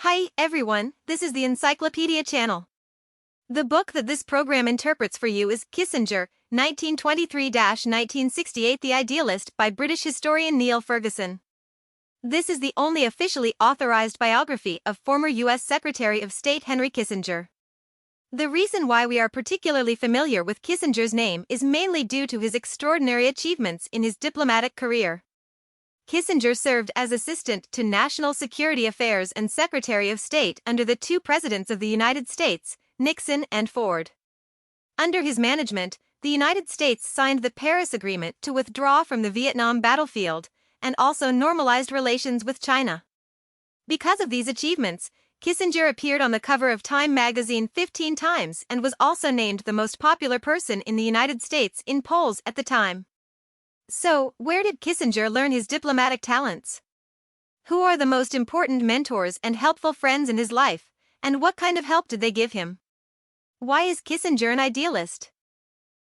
Hi, everyone, this is the Encyclopedia Channel. The book that this program interprets for you is Kissinger, 1923-1968, The Idealist by British historian Neil Ferguson. This is the only officially authorized biography of former U.S. Secretary of State Henry Kissinger. The reason why we are particularly familiar with Kissinger's name is mainly due to his extraordinary achievements in his diplomatic career. Kissinger served as Assistant to National Security Affairs and Secretary of State under the two presidents of the United States, Nixon and Ford. Under his management, the United States signed the Paris Agreement to withdraw from the Vietnam battlefield, and also normalized relations with China. Because of these achievements, Kissinger appeared on the cover of Time magazine 15 times and was also named the most popular person in the United States in polls at the time. So, where did Kissinger learn his diplomatic talents? Who are the most important mentors and helpful friends in his life, and what kind of help did they give him? Why is Kissinger an idealist?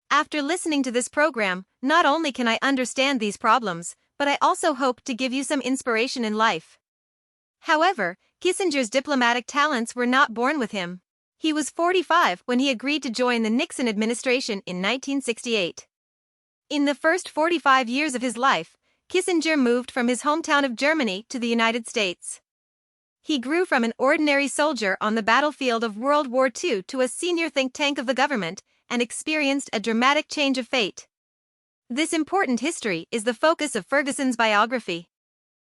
After listening to this program, not only can I understand these problems, but I also hope to give you some inspiration in life. However, Kissinger's diplomatic talents were not born with him. He was 45 when he agreed to join the Nixon administration in 1968. In the first 45 years of his life, Kissinger moved from his hometown of Germany to the United States. He grew from an ordinary soldier on the battlefield of World War II to a senior think tank of the government and experienced a dramatic change of fate. This important history is the focus of Ferguson's biography.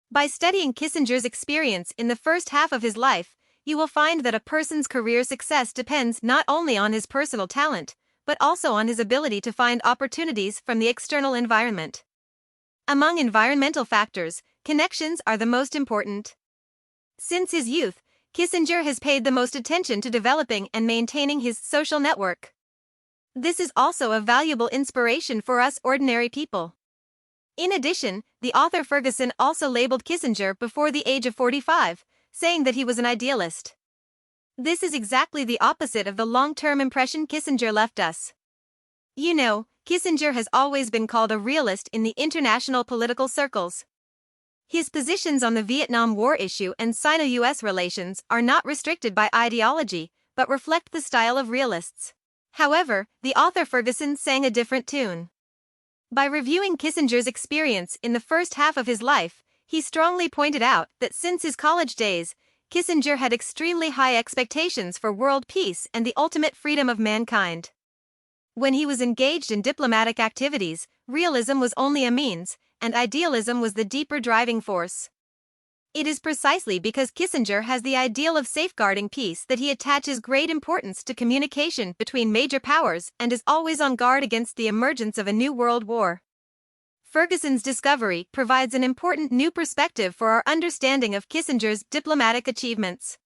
By studying Kissinger's experience in the first half of his life, you will find that a person's career success depends not only on his personal talent, but also on his ability to find opportunities from the external environment. Among environmental factors, connections are the most important. Since his youth, Kissinger has paid the most attention to developing and maintaining his social network. This is also a valuable inspiration for us ordinary people. In addition, the author Ferguson also labeled Kissinger before the age of 45, saying that he was an idealist. This is exactly the opposite of the long-term impression Kissinger left us. You know, Kissinger has always been called a realist in the international political circles. His positions on the Vietnam War issue and Sino-US relations are not restricted by ideology, but reflect the style of realists. However, the author Ferguson sang a different tune. By reviewing Kissinger's experience in the first half of his life, he strongly pointed out that since his college days, Kissinger had extremely high expectations for world peace and the ultimate freedom of mankind. When he was engaged in diplomatic activities, realism was only a means, and idealism was the deeper driving force. It is precisely because Kissinger has the ideal of safeguarding peace that he attaches great importance to communication between major powers and is always on guard against the emergence of a new world war. Ferguson's discovery provides an important new perspective for our understanding of Kissinger's diplomatic achievements.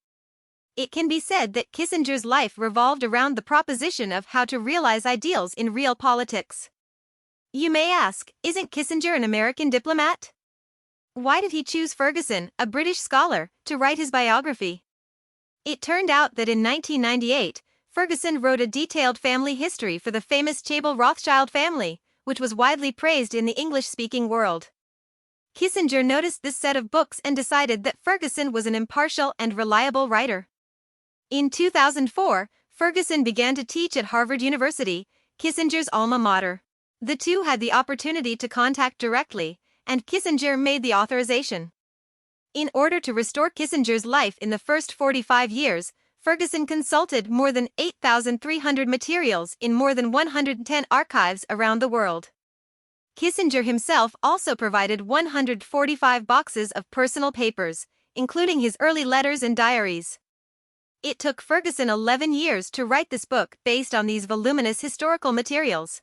It can be said that Kissinger's life revolved around the proposition of how to realize ideals in real politics. You may ask, isn't Kissinger an American diplomat? Why did he choose Ferguson, a British scholar, to write his biography? It turned out that in 1998, Ferguson wrote a detailed family history for the famous Chable Rothschild family, which was widely praised in the English-speaking world. Kissinger noticed this set of books and decided that Ferguson was an impartial and reliable writer. In 2004, Ferguson began to teach at Harvard University, Kissinger's alma mater. The two had the opportunity to contact directly, and Kissinger made the authorization. In order to restore Kissinger's life in the first 45 years, Ferguson consulted more than 8,300 materials in more than 110 archives around the world. Kissinger himself also provided 145 boxes of personal papers, including his early letters and diaries. It took Ferguson 11 years to write this book based on these voluminous historical materials.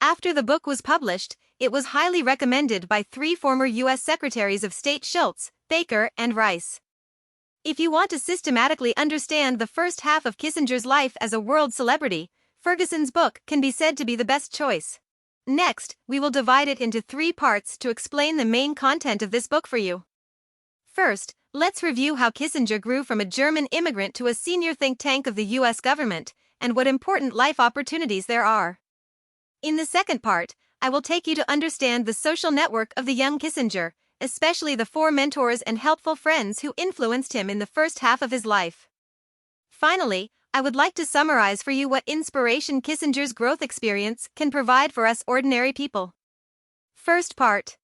After the book was published, it was highly recommended by three former U.S. Secretaries of State: Schultz, Baker, and Rice. If you want to systematically understand the first half of Kissinger's life as a world celebrity, Ferguson's book can be said to be the best choice. Next, we will divide it into 3 parts to explain the main content of this book for you. First, let's review how Kissinger grew from a German immigrant to a senior think tank of the U.S. government, and what important life opportunities there are. In the second part, I will take you to understand the social network of the young Kissinger, especially the 4 mentors and helpful friends who influenced him in the first half of his life. Finally, I would like to summarize for you what inspiration Kissinger's growth experience can provide for us ordinary people. First part.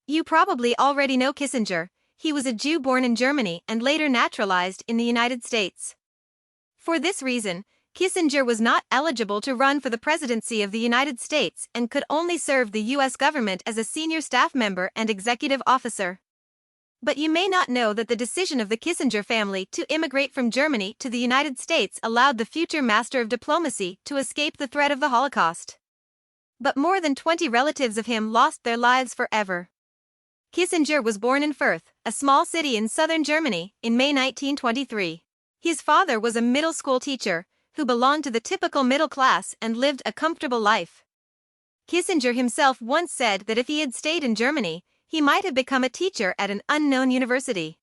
You probably already know Kissinger. He was a Jew born in Germany and later naturalized in the United States. For this reason, Kissinger was not eligible to run for the presidency of the United States and could only serve the U.S. government as a senior staff member and executive officer. But you may not know that the decision of the Kissinger family to immigrate from Germany to the United States allowed the future master of diplomacy to escape the threat of the Holocaust. But more than 20 relatives of him lost their lives forever. Kissinger was born in Fürth, a small city in southern Germany, in May 1923. His father was a middle school teacher, who belonged to the typical middle class and lived a comfortable life. Kissinger himself once said that if he had stayed in Germany, he might have become a teacher at an unknown university.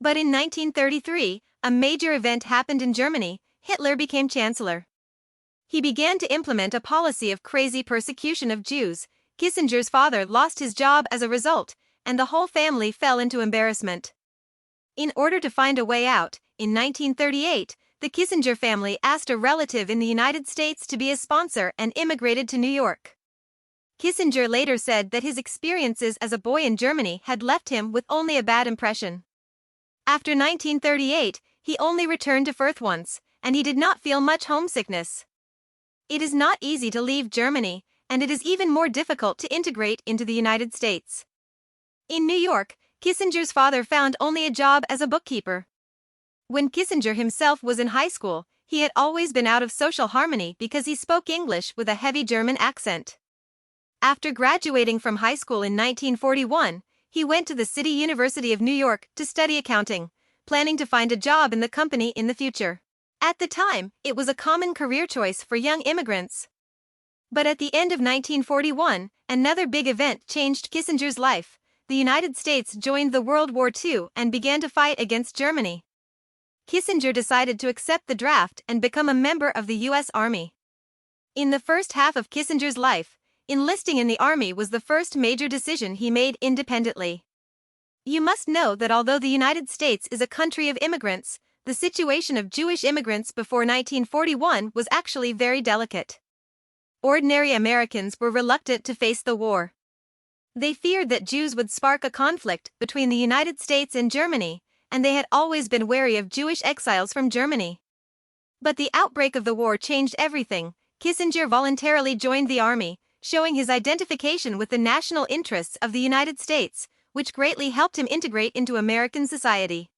But in 1933, a major event happened in Germany. Hitler became chancellor. He began to implement a policy of crazy persecution of Jews. Kissinger's father lost his job as a result, and the whole family fell into embarrassment. In order to find a way out, in 1938, the Kissinger family asked a relative in the United States to be a sponsor and immigrated to New York. Kissinger later said that his experiences as a boy in Germany had left him with only a bad impression. After 1938, he only returned to Fürth once, and he did not feel much homesickness. It is not easy to leave Germany, and it is even more difficult to integrate into the United States. In New York, Kissinger's father found only a job as a bookkeeper. When Kissinger himself was in high school, he had always been out of social harmony because he spoke English with a heavy German accent. After graduating from high school in 1941, he went to the City University of New York to study accounting, planning to find a job in the company in the future. At the time, it was a common career choice for young immigrants. But at the end of 1941, another big event changed Kissinger's life. The United States joined the World War II and began to fight against Germany. Kissinger decided to accept the draft and become a member of the U.S. Army. In the first half of Kissinger's life, enlisting in the Army was the first major decision he made independently. You must know that although the United States is a country of immigrants, the situation of Jewish immigrants before 1941 was actually very delicate. Ordinary Americans were reluctant to face the war. They feared that Jews would spark a conflict between the United States and Germany, and they had always been wary of Jewish exiles from Germany. But the outbreak of the war changed everything. Kissinger voluntarily joined the Army, showing his identification with the national interests of the United States, which greatly helped him integrate into American society.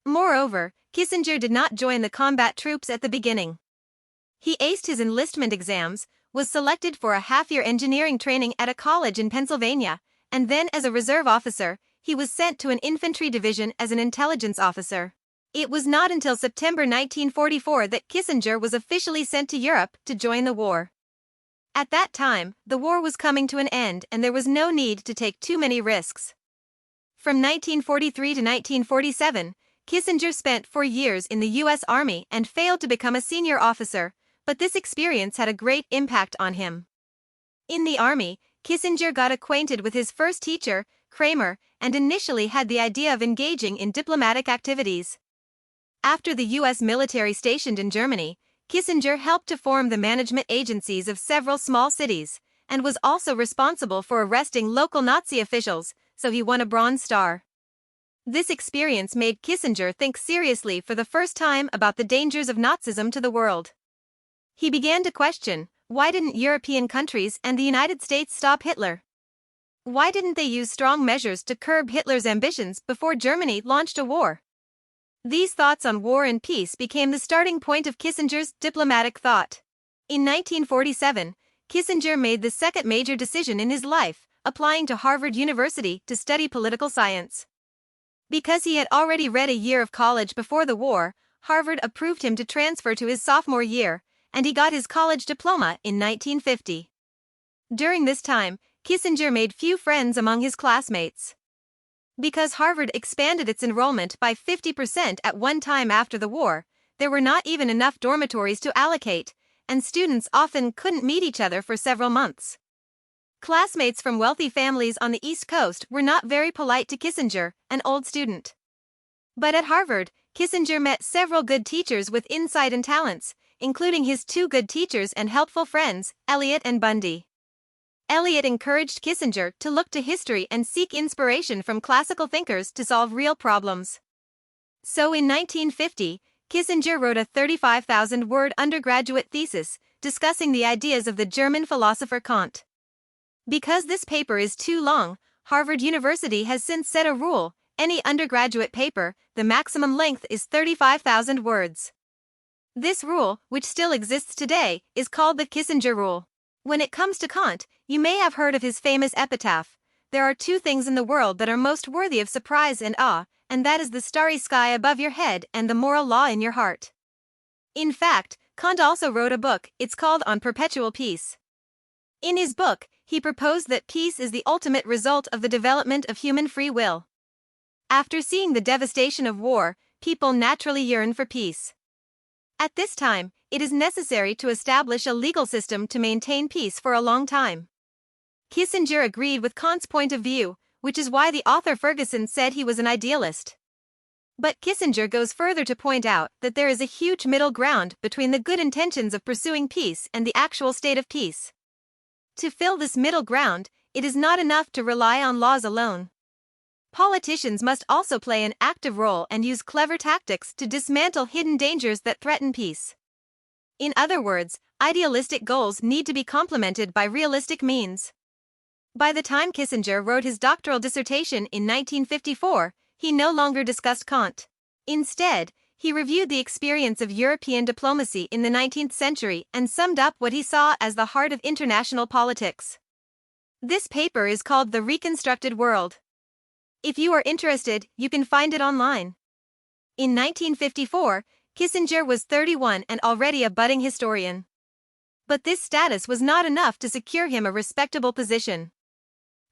Moreover, Kissinger did not join the combat troops at the beginning. He aced his enlistment exams, was selected for a half-year engineering training at a college in Pennsylvania, and then as a reserve officer, he was sent to an infantry division as an intelligence officer. It was not until September 1944 that Kissinger was officially sent to Europe to join the war. At that time, the war was coming to an end and there was no need to take too many risks. From 1943 to 1947, Kissinger spent 4 years in the U.S. Army and failed to become a senior officer, but this experience had a great impact on him. In the Army, Kissinger got acquainted with his first teacher, Kramer, and initially had the idea of engaging in diplomatic activities. After the U.S. military stationed in Germany, Kissinger helped to form the management agencies of several small cities, and was also responsible for arresting local Nazi officials, so he won a Bronze Star. This experience made Kissinger think seriously for the first time about the dangers of Nazism to the world. He began to question, why didn't European countries and the United States stop Hitler? Why didn't they use strong measures to curb Hitler's ambitions before Germany launched a war? These thoughts on war and peace became the starting point of Kissinger's diplomatic thought. In 1947, Kissinger made the second major decision in his life, applying to Harvard University to study political science. Because he had already read a year of college before the war, Harvard approved him to transfer to his sophomore year, and he got his college diploma in 1950. During this time, Kissinger made few friends among his classmates. Because Harvard expanded its enrollment by 50% at one time after the war, there were not even enough dormitories to allocate, and students often couldn't meet each other for several months. Classmates from wealthy families on the East Coast were not very polite to Kissinger, an old student. But at Harvard, Kissinger met several good teachers with insight and talents, including his two good teachers and helpful friends, Eliot and Bundy. Eliot encouraged Kissinger to look to history and seek inspiration from classical thinkers to solve real problems. So in 1950, Kissinger wrote a 35,000-word undergraduate thesis discussing the ideas of the German philosopher Kant. Because this paper is too long, Harvard University has since set a rule: any undergraduate paper, the maximum length is 35,000 words. This rule, which still exists today, is called the Kissinger Rule. When it comes to Kant, you may have heard of his famous epitaph: "There are two things in the world that are most worthy of surprise and awe, and that is the starry sky above your head and the moral law in your heart." In fact, Kant also wrote a book. It's called On Perpetual Peace. In his book, he proposed that peace is the ultimate result of the development of human free will. After seeing the devastation of war, people naturally yearn for peace. At this time, it is necessary to establish a legal system to maintain peace for a long time. Kissinger agreed with Kant's point of view, which is why the author Ferguson said he was an idealist. But Kissinger goes further to point out that there is a huge middle ground between the good intentions of pursuing peace and the actual state of peace. To fill this middle ground, it is not enough to rely on laws alone. Politicians must also play an active role and use clever tactics to dismantle hidden dangers that threaten peace. In other words, idealistic goals need to be complemented by realistic means. By the time Kissinger wrote his doctoral dissertation in 1954, he no longer discussed Kant. Instead, he reviewed the experience of European diplomacy in the 19th century and summed up what he saw as the heart of international politics. This paper is called The Reconstructed World. If you are interested, you can find it online. In 1954, Kissinger was 31 and already a budding historian. But this status was not enough to secure him a respectable position.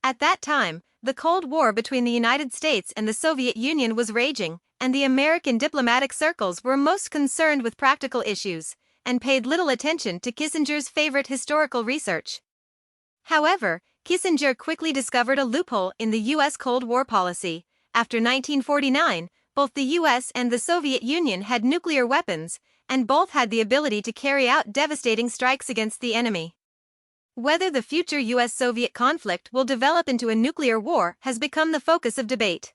At that time, the Cold War between the United States and the Soviet Union was raging, and the American diplomatic circles were most concerned with practical issues, and paid little attention to Kissinger's favorite historical research. However, Kissinger quickly discovered a loophole in the U.S. Cold War policy. After 1949, both the U.S. and the Soviet Union had nuclear weapons, and both had the ability to carry out devastating strikes against the enemy. Whether the future U.S.-Soviet conflict will develop into a nuclear war has become the focus of debate.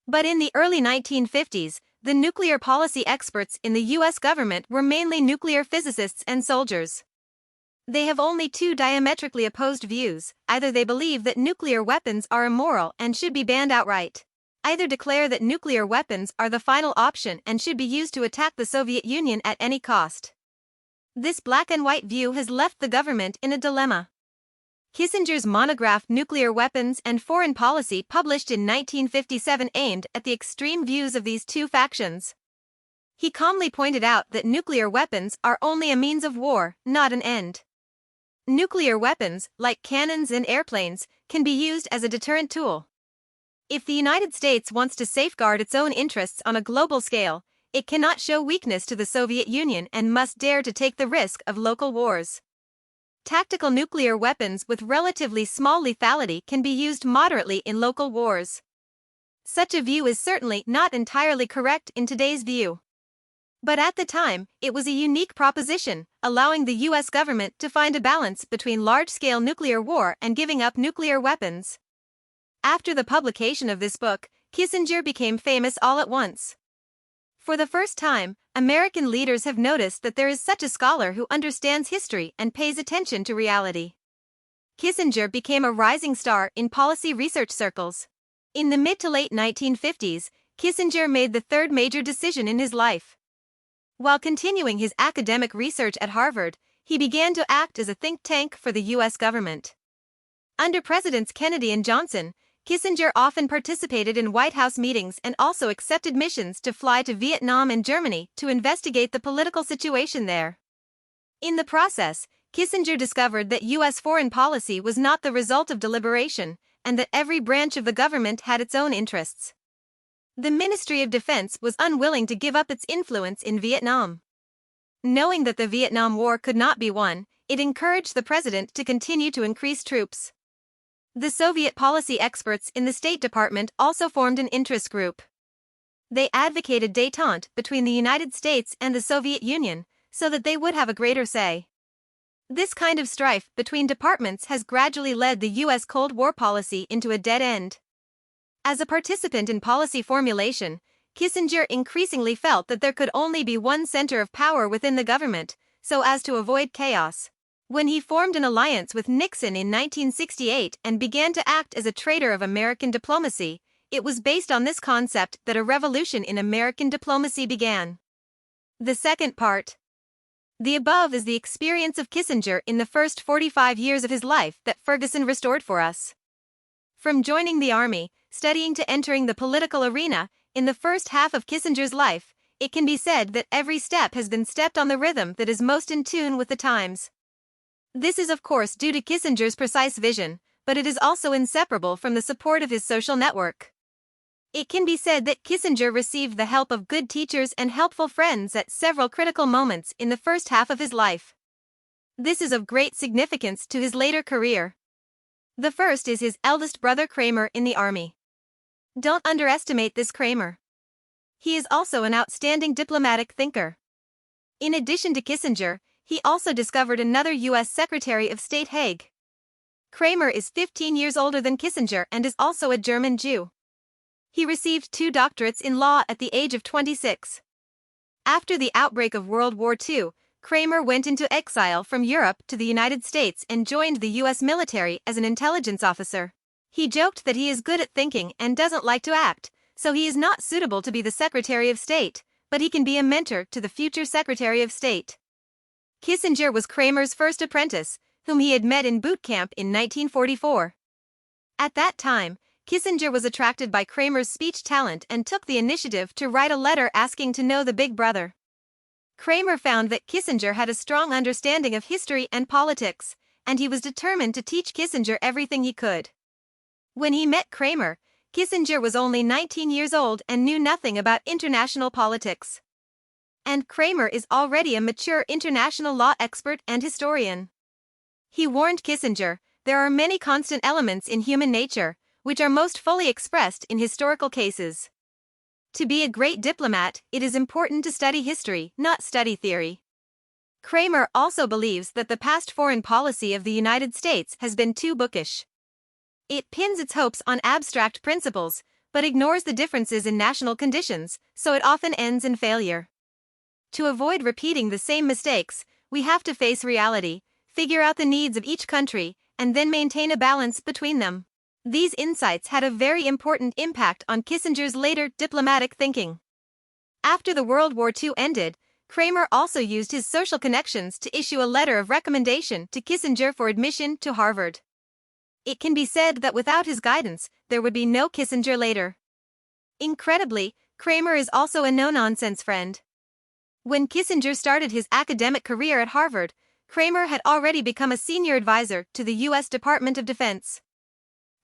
But in the early 1950s, the nuclear policy experts in the U.S. government were mainly nuclear physicists and soldiers. They have only two diametrically opposed views: either they believe that nuclear weapons are immoral and should be banned outright, either declare that nuclear weapons are the final option and should be used to attack the Soviet Union at any cost. This black-and-white view has left the government in a dilemma. Kissinger's monograph Nuclear Weapons and Foreign Policy, published in 1957, aimed at the extreme views of these two factions. He calmly pointed out that nuclear weapons are only a means of war, not an end. Nuclear weapons, like cannons and airplanes, can be used as a deterrent tool. If the United States wants to safeguard its own interests on a global scale, it cannot show weakness to the Soviet Union and must dare to take the risk of local wars. Tactical nuclear weapons with relatively small lethality can be used moderately in local wars. Such a view is certainly not entirely correct in today's view. But at the time, it was a unique proposition, allowing the U.S. government to find a balance between large-scale nuclear war and giving up nuclear weapons. After the publication of this book, Kissinger became famous all at once. For the first time, American leaders have noticed that there is such a scholar who understands history and pays attention to reality. Kissinger became a rising star in policy research circles. In the mid to late 1950s, Kissinger made the third major decision in his life. While continuing his academic research at Harvard, he began to act as a think tank for the U.S. government. Under Presidents Kennedy and Johnson, Kissinger often participated in White House meetings and also accepted missions to fly to Vietnam and Germany to investigate the political situation there. In the process, Kissinger discovered that U.S. foreign policy was not the result of deliberation, and that every branch of the government had its own interests. The Ministry of Defense was unwilling to give up its influence in Vietnam. Knowing that the Vietnam War could not be won, it encouraged the president to continue to increase troops. The Soviet policy experts in the State Department also formed an interest group. They advocated détente between the United States and the Soviet Union so that they would have a greater say. This kind of strife between departments has gradually led the U.S. Cold War policy into a dead end. As a participant in policy formulation, Kissinger increasingly felt that there could only be one center of power within the government, so as to avoid chaos. When he formed an alliance with Nixon in 1968 and began to act as a traitor of American diplomacy, it was based on this concept that a revolution in American diplomacy began. The second part. The above is the experience of Kissinger in the first 45 years of his life that Ferguson restored for us. From joining the army, studying to entering the political arena, in the first half of Kissinger's life, it can be said that every step has been stepped on the rhythm that is most in tune with the times. This is of course due to Kissinger's precise vision, but it is also inseparable from the support of his social network. It can be said that Kissinger received the help of good teachers and helpful friends at several critical moments in the first half of his life. This is of great significance to his later career. The first is his eldest brother Kramer in the army. Don't underestimate this Kramer. He is also an outstanding diplomatic thinker. In addition to Kissinger, he also discovered another U.S. Secretary of State Haig. Kramer is 15 years older than Kissinger and is also a German Jew. He received 2 doctorates in law at the age of 26. After the outbreak of World War II, Kramer went into exile from Europe to the United States and joined the U.S. military as an intelligence officer. He joked that he is good at thinking and doesn't like to act, so he is not suitable to be the Secretary of State, but he can be a mentor to the future Secretary of State. Kissinger was Kramer's first apprentice, whom he had met in boot camp in 1944. At that time, Kissinger was attracted by Kramer's speech talent and took the initiative to write a letter asking to know the big brother. Kramer found that Kissinger had a strong understanding of history and politics, and he was determined to teach Kissinger everything he could. When he met Kramer, Kissinger was only 19 years old and knew nothing about international politics. And Kramer is already a mature international law expert and historian. He warned Kissinger, there are many constant elements in human nature, which are most fully expressed in historical cases. To be a great diplomat, it is important to study history, not study theory. Kramer also believes that the past foreign policy of the United States has been too bookish. It pins its hopes on abstract principles, but ignores the differences in national conditions, so it often ends in failure. To avoid repeating the same mistakes, we have to face reality, figure out the needs of each country, and then maintain a balance between them. These insights had a very important impact on Kissinger's later diplomatic thinking. After the World War II ended, Kramer also used his social connections to issue a letter of recommendation to Kissinger for admission to Harvard. It can be said that without his guidance, there would be no Kissinger later. Incredibly, Kramer is also a no-nonsense friend. When Kissinger started his academic career at Harvard, Kramer had already become a senior advisor to the U.S. Department of Defense.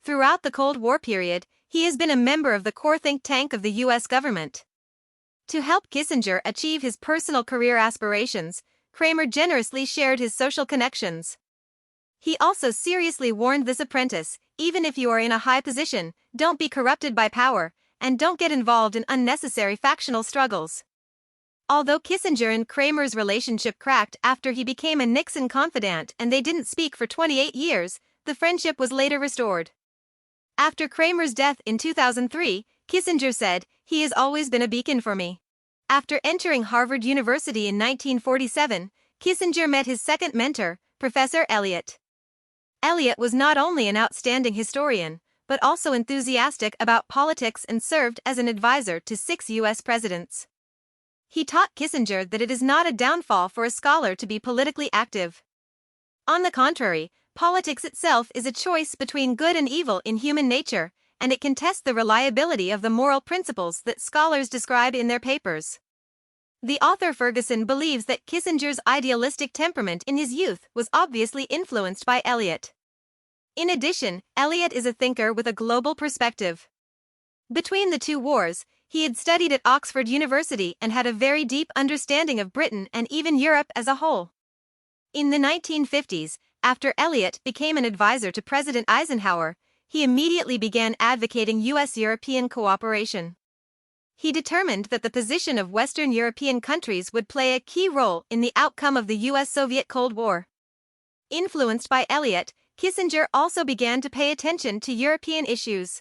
Throughout the Cold War period, he has been a member of the core think tank of the U.S. government. To help Kissinger achieve his personal career aspirations, Kramer generously shared his social connections. He also seriously warned this apprentice, even if you are in a high position, don't be corrupted by power, and don't get involved in unnecessary factional struggles. Although Kissinger and Kramer's relationship cracked after he became a Nixon confidant and they didn't speak for 28 years, the friendship was later restored. After Kramer's death in 2003, Kissinger said, "He has always been a beacon for me." After entering Harvard University in 1947, Kissinger met his second mentor, Professor Eliot. Eliot was not only an outstanding historian, but also enthusiastic about politics and served as an advisor to 6 U.S. presidents. He taught Kissinger that it is not a downfall for a scholar to be politically active. On the contrary, politics itself is a choice between good and evil in human nature, and it can test the reliability of the moral principles that scholars describe in their papers. The author Ferguson believes that Kissinger's idealistic temperament in his youth was obviously influenced by Eliot. In addition, Eliot is a thinker with a global perspective. Between the two wars, he had studied at Oxford University and had a very deep understanding of Britain and even Europe as a whole. In the 1950s, after Elliot became an advisor to President Eisenhower, he immediately began advocating U.S.-European cooperation. He determined that the position of Western European countries would play a key role in the outcome of the U.S.-Soviet Cold War. Influenced by Elliot, Kissinger also began to pay attention to European issues.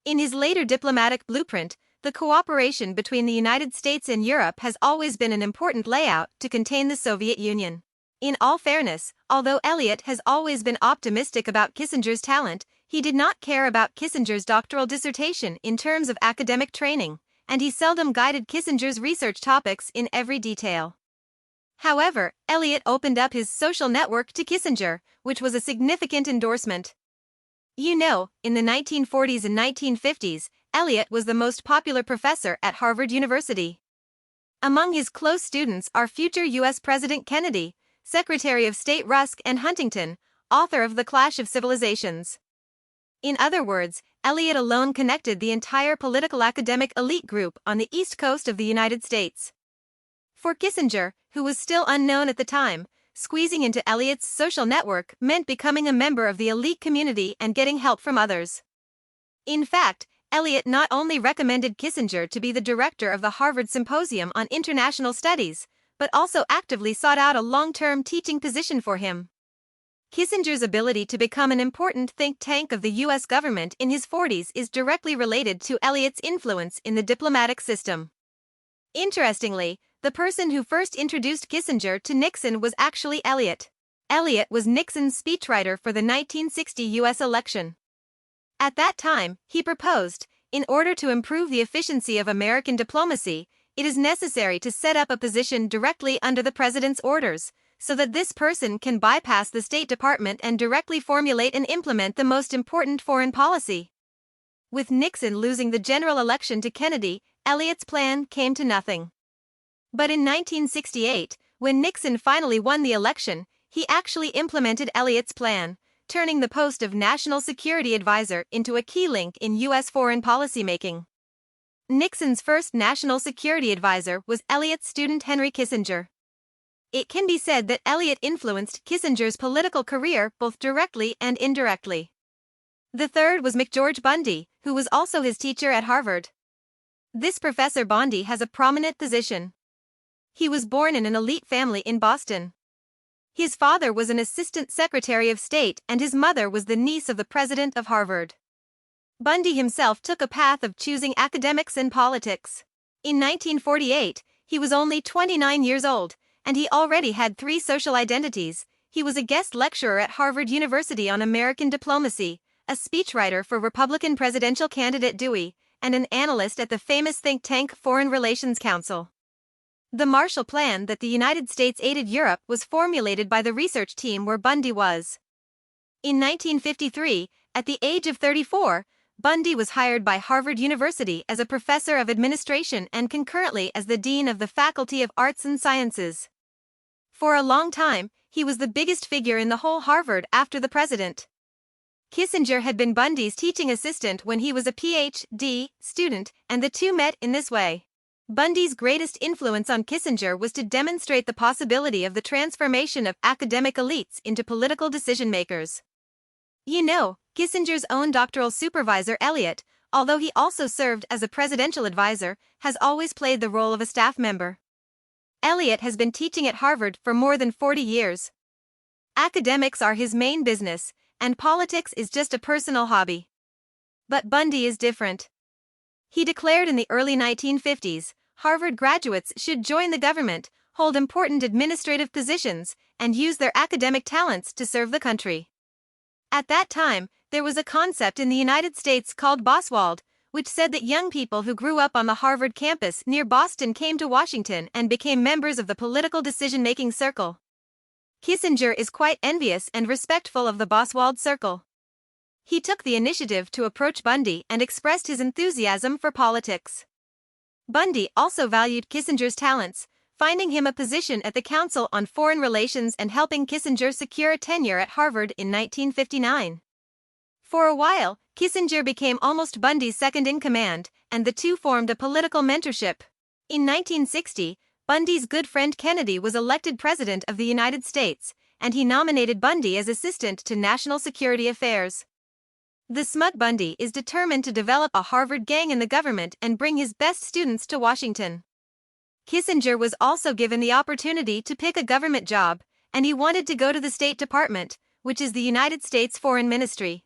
In his later diplomatic blueprint, the cooperation between the United States and Europe has always been an important layout to contain the Soviet Union. In all fairness, although Elliot has always been optimistic about Kissinger's talent, he did not care about Kissinger's doctoral dissertation in terms of academic training, and he seldom guided Kissinger's research topics in every detail. However, Elliot opened up his social network to Kissinger, which was a significant endorsement. In the 1940s and 1950s, Elliot was the most popular professor at Harvard University. Among his close students are future U.S. President Kennedy, Secretary of State Rusk, and Huntington, author of The Clash of Civilizations. In other words, Elliot alone connected the entire political academic elite group on the East Coast of the United States. For Kissinger, who was still unknown at the time, squeezing into Elliot's social network meant becoming a member of the elite community and getting help from others. In fact, Elliot not only recommended Kissinger to be the director of the Harvard Symposium on International Studies, but also actively sought out a long-term teaching position for him. Kissinger's ability to become an important think tank of the U.S. government in his 40s is directly related to Elliot's influence in the diplomatic system. Interestingly, the person who first introduced Kissinger to Nixon was actually Elliot. Elliot was Nixon's speechwriter for the 1960 U.S. election. At that time, he proposed, in order to improve the efficiency of American diplomacy, it is necessary to set up a position directly under the president's orders, so that this person can bypass the State Department and directly formulate and implement the most important foreign policy. With Nixon losing the general election to Kennedy, Elliot's plan came to nothing. But in 1968, when Nixon finally won the election, he actually implemented Elliot's plan, turning the post of National Security Advisor into a key link in U.S. foreign policymaking. Nixon's first national security advisor was Elliot's student Henry Kissinger. It can be said that Elliot influenced Kissinger's political career both directly and indirectly. The third was McGeorge Bundy, who was also his teacher at Harvard. This Professor Bundy has a prominent position. He was born in an elite family in Boston. His father was an assistant secretary of state and his mother was the niece of the president of Harvard. Bundy himself took a path of choosing academics and politics. In 1948, he was only 29 years old, and he already had 3 social identities. He was a guest lecturer at Harvard University on American diplomacy, a speechwriter for Republican presidential candidate Dewey, and an analyst at the famous think tank Foreign Relations Council. The Marshall Plan that the United States aided Europe was formulated by the research team where Bundy was. In 1953, at the age of 34, Bundy was hired by Harvard University as a professor of administration and concurrently as the dean of the Faculty of Arts and Sciences. For a long time, he was the biggest figure in the whole Harvard after the president. Kissinger had been Bundy's teaching assistant when he was a Ph.D. student, and the two met in this way. Bundy's greatest influence on Kissinger was to demonstrate the possibility of the transformation of academic elites into political decision-makers. Kissinger's own doctoral supervisor Elliot, although he also served as a presidential advisor, has always played the role of a staff member. Elliot has been teaching at Harvard for more than 40 years. Academics are his main business, and politics is just a personal hobby. But Bundy is different. He declared in the early 1950s, Harvard graduates should join the government, hold important administrative positions, and use their academic talents to serve the country. At that time, there was a concept in the United States called Boswald, which said that young people who grew up on the Harvard campus near Boston came to Washington and became members of the political decision-making circle. Kissinger is quite envious and respectful of the Boswald circle. He took the initiative to approach Bundy and expressed his enthusiasm for politics. Bundy also valued Kissinger's talents, finding him a position at the Council on Foreign Relations and helping Kissinger secure a tenure at Harvard in 1959. For a while, Kissinger became almost Bundy's second-in-command, and the two formed a political mentorship. In 1960, Bundy's good friend Kennedy was elected President of the United States, and he nominated Bundy as assistant to national security affairs. The smug Bundy is determined to develop a Harvard gang in the government and bring his best students to Washington. Kissinger was also given the opportunity to pick a government job, and he wanted to go to the State Department, which is the United States Foreign Ministry.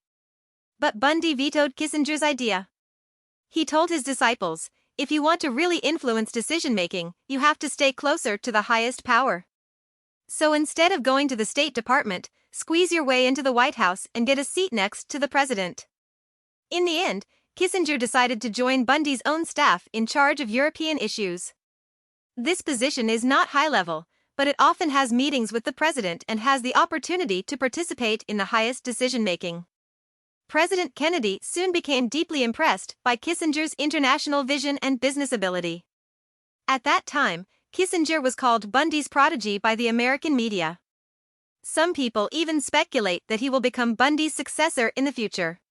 But Bundy vetoed Kissinger's idea. He told his disciples, "If you want to really influence decision-making, you have to stay closer to the highest power. So instead of going to the State Department, squeeze your way into the White House and get a seat next to the president." In the end, Kissinger decided to join Bundy's own staff in charge of European issues. This position is not high-level, but it often has meetings with the president and has the opportunity to participate in the highest decision-making. President Kennedy soon became deeply impressed by Kissinger's international vision and business ability. At that time, Kissinger was called Bundy's prodigy by the American media. Some people even speculate that he will become Bundy's successor in the future.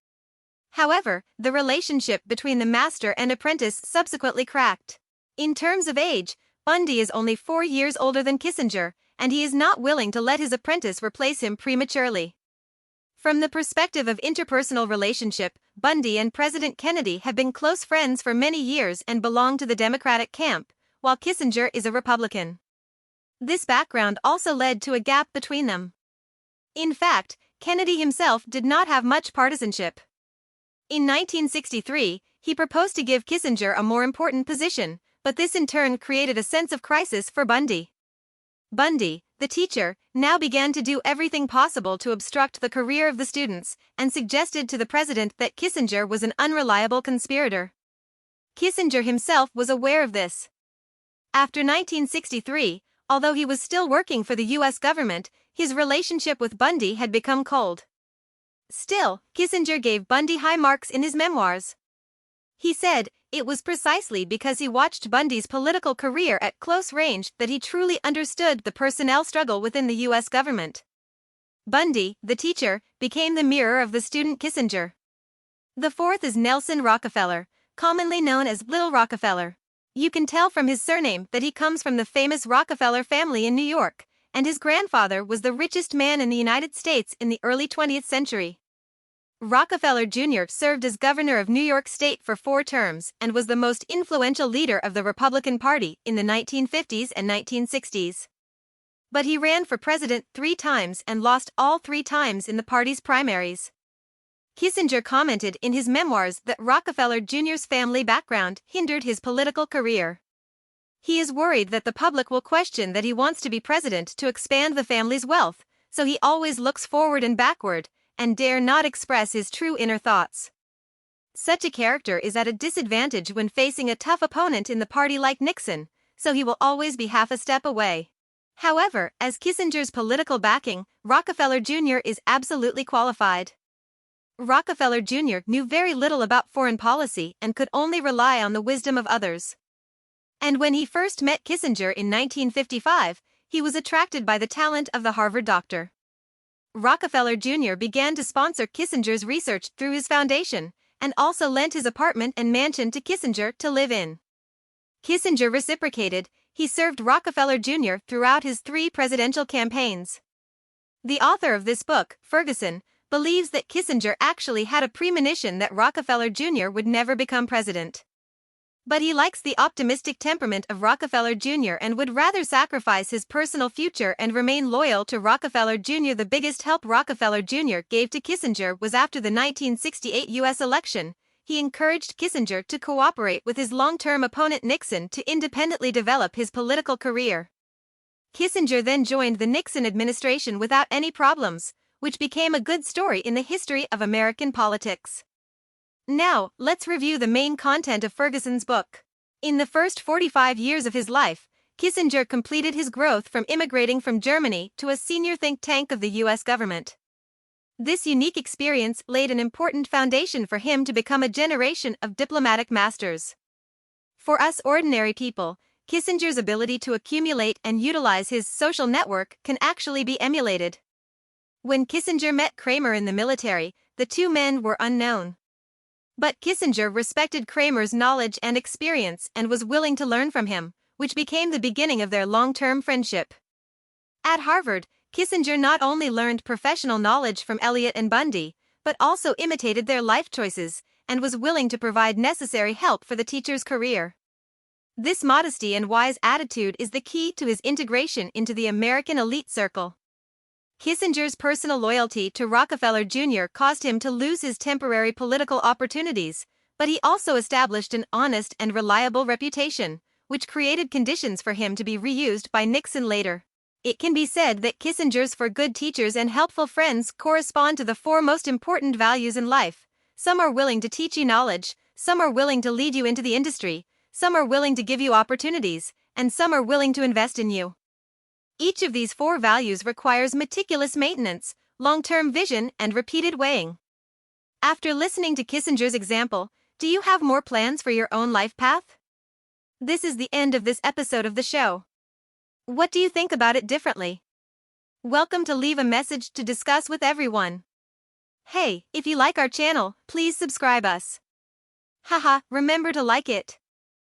However, the relationship between the master and apprentice subsequently cracked. In terms of age, Bundy is only 4 years older than Kissinger, and he is not willing to let his apprentice replace him prematurely. From the perspective of interpersonal relationship, Bundy and President Kennedy have been close friends for many years and belong to the Democratic camp, while Kissinger is a Republican. This background also led to a gap between them. In fact, Kennedy himself did not have much partisanship. In 1963, he proposed to give Kissinger a more important position, but this in turn created a sense of crisis for Bundy. Bundy, the teacher, now began to do everything possible to obstruct the career of the students and suggested to the president that Kissinger was an unreliable conspirator. Kissinger himself was aware of this. After 1963, although he was still working for the U.S. government, his relationship with Bundy had become cold. Still, Kissinger gave Bundy high marks in his memoirs. He said, "It was precisely because he watched Bundy's political career at close range that he truly understood the personnel struggle within the U.S. government." Bundy, the teacher, became the mirror of the student Kissinger. The fourth is Nelson Rockefeller, commonly known as Little Rockefeller. You can tell from his surname that he comes from the famous Rockefeller family in New York, and his grandfather was the richest man in the United States in the early 20th century. Rockefeller Jr. served as governor of New York State for 4 terms and was the most influential leader of the Republican Party in the 1950s and 1960s. But he ran for president 3 times and lost all 3 times in the party's primaries. Kissinger commented in his memoirs that Rockefeller Jr.'s family background hindered his political career. He is worried that the public will question that he wants to be president to expand the family's wealth, so he always looks forward and backward, and dare not express his true inner thoughts. Such a character is at a disadvantage when facing a tough opponent in the party like Nixon, so he will always be half a step away. However, as Kissinger's political backing, Rockefeller Jr. is absolutely qualified. Rockefeller Jr. knew very little about foreign policy and could only rely on the wisdom of others. And when he first met Kissinger in 1955, he was attracted by the talent of the Harvard doctor. Rockefeller Jr. began to sponsor Kissinger's research through his foundation, and also lent his apartment and mansion to Kissinger to live in. Kissinger reciprocated. He served Rockefeller Jr. throughout his 3 presidential campaigns. The author of this book, Ferguson, believes that Kissinger actually had a premonition that Rockefeller Jr. would never become president. But he likes the optimistic temperament of Rockefeller Jr. and would rather sacrifice his personal future and remain loyal to Rockefeller Jr. The biggest help Rockefeller Jr. gave to Kissinger was after the 1968 U.S. election. He encouraged Kissinger to cooperate with his long-term opponent Nixon to independently develop his political career. Kissinger then joined the Nixon administration without any problems, which became a good story in the history of American politics. Now, let's review the main content of Ferguson's book. In the first 45 years of his life, Kissinger completed his growth from immigrating from Germany to a senior think tank of the U.S. government. This unique experience laid an important foundation for him to become a generation of diplomatic masters. For us ordinary people, Kissinger's ability to accumulate and utilize his social network can actually be emulated. When Kissinger met Kramer in the military, the 2 men were unknown. But Kissinger respected Kramer's knowledge and experience and was willing to learn from him, which became the beginning of their long-term friendship. At Harvard, Kissinger not only learned professional knowledge from Eliot and Bundy, but also imitated their life choices and was willing to provide necessary help for the teacher's career. This modesty and wise attitude is the key to his integration into the American elite circle. Kissinger's personal loyalty to Rockefeller Jr. caused him to lose his temporary political opportunities, but he also established an honest and reliable reputation, which created conditions for him to be reused by Nixon later. It can be said that Kissinger's "for good teachers and helpful friends" correspond to the four most important values in life. Some are willing to teach you knowledge, some are willing to lead you into the industry, some are willing to give you opportunities, and some are willing to invest in you. Each of these four values requires meticulous maintenance, long-term vision, and repeated weighing. After listening to Kissinger's example, do you have more plans for your own life path? This is the end of this episode of the show. What do you think about it differently? Welcome to leave a message to discuss with everyone. Hey, if you like our channel, please subscribe us. Haha, remember to like it.